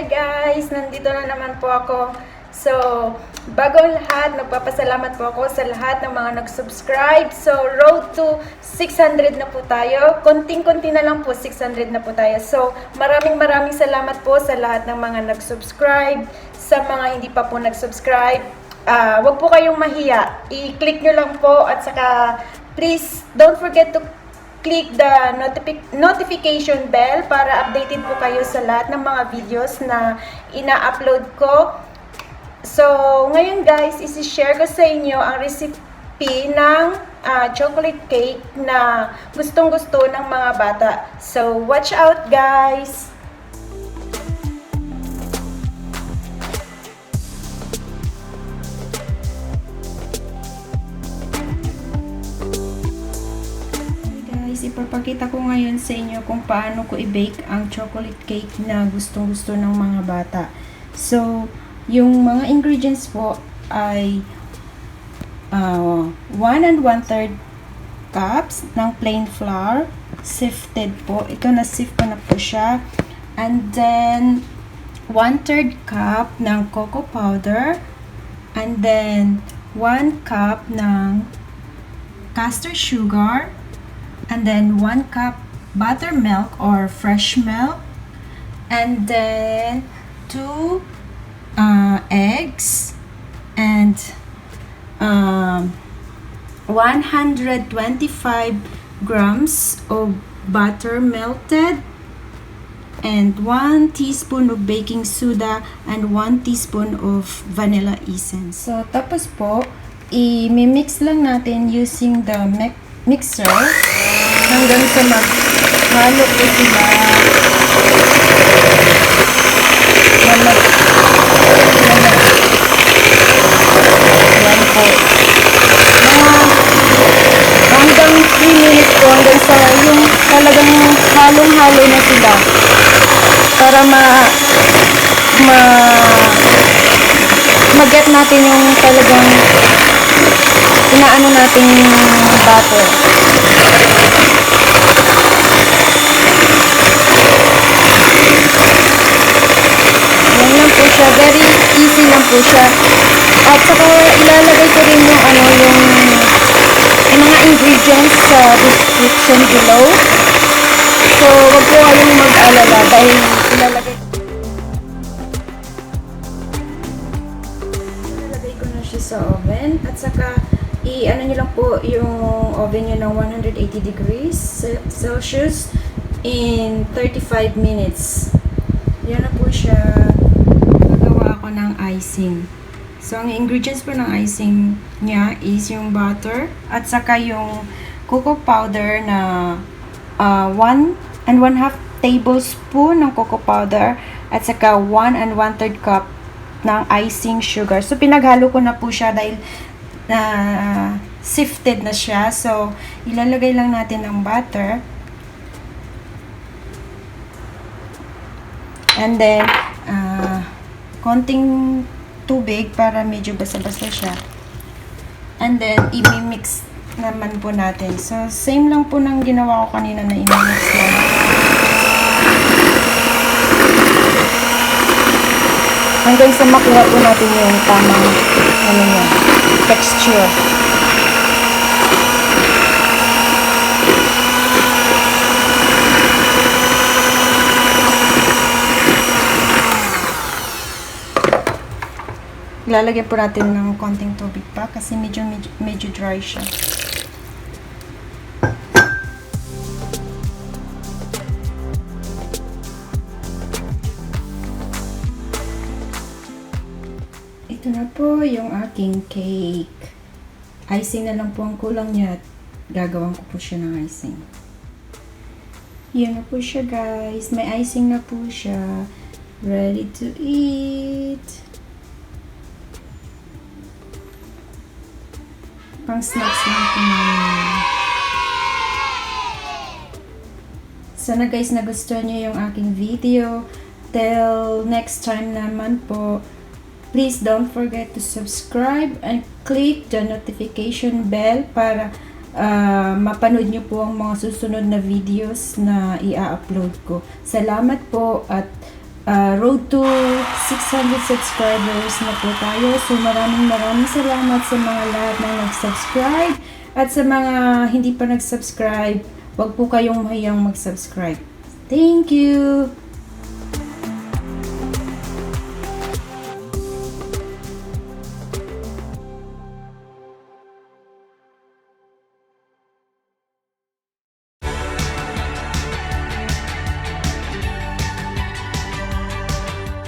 Hi guys! Nandito na naman po ako. So, bago ang lahat, nagpapasalamat po ako sa lahat ng mga nag-subscribe. So, road to 600 na po tayo. Konting-konti na lang po, 600 na po tayo. So, maraming salamat po sa lahat ng mga nag-subscribe. Sa mga hindi pa po nag-subscribe, wag po kayong mahiya. I-click nyo lang po at saka please don't forget to click the notification bell para updated po kayo sa lahat ng mga videos na ina-upload ko. So, ngayon guys, isi-share ko sa inyo ang recipe ng chocolate cake na gustong-gusto ng mga bata. So, watch out guys! Ipapakita ko ngayon sa inyo kung paano ko i-bake ang chocolate cake na gustong-gusto ng mga bata. So, yung mga ingredients po ay 1 1/3 cups ng plain flour, sifted po. Ito na sift ko na po siya. And then 1/3 cup ng cocoa powder. And then 1 cup ng castor sugar. And then 1 cup buttermilk or fresh milk, and then 2 eggs, and 125 grams of butter melted, and 1 teaspoon of baking soda, and 1 teaspoon of vanilla essence. So, tapos po, i-mix lang natin using the mixer hanggang sa maghalo po sila yan po hanggang 3 minutes po, hanggang sa yung talagang halong-halo na sila para mag-get natin yung talagang inaano natin yung butter. Yan lang po siya. Very easy lang po siya. At saka ilalagay ko rin yung yung mga ingredients sa description below. So, wag po kayong mag-alala dahil ilalagay ko na siya sa oven. At saka i-ano nyo lang po yung oven nyo ng 180 degrees Celsius in 35 minutes. Yan na po siya. Gagawa ako ng icing. So, ang ingredients po ng icing niya is yung butter at saka yung cocoa powder na 1 1/2 tablespoon ng cocoa powder at saka 1 1/3 cup ng icing sugar. So, pinaghalo ko na po siya dahil sifted na siya. So, ilalagay lang natin ang butter. And then, konting tubig para medyo basa-basa siya. And then, i-mix naman po natin. So, same lang po ng ginawa ko kanina na i-mix lang. Hanggang sa makuha po natin yung tamang texture. Ilalagyan po natin ng konting tubig pa kasi medyo dry siya. Ito na po yung aking cake. Icing na lang po ang kulang niya at gagawin ko po siya ng icing. Yan na po siya guys. May icing na po siya. Ready to eat. Pang snacks lang po namin. Sana guys nagustuhan niyo yung aking video. Till next time naman po. Please don't forget to subscribe and click the notification bell para mapanood nyo po ang mga susunod na videos na i-upload ko. Salamat po at road to 600 subscribers na po tayo. So maraming salamat sa mga lahat na nag-subscribe. At sa mga hindi pa nag-subscribe, wag po kayong mahiyang mag-subscribe. Thank you!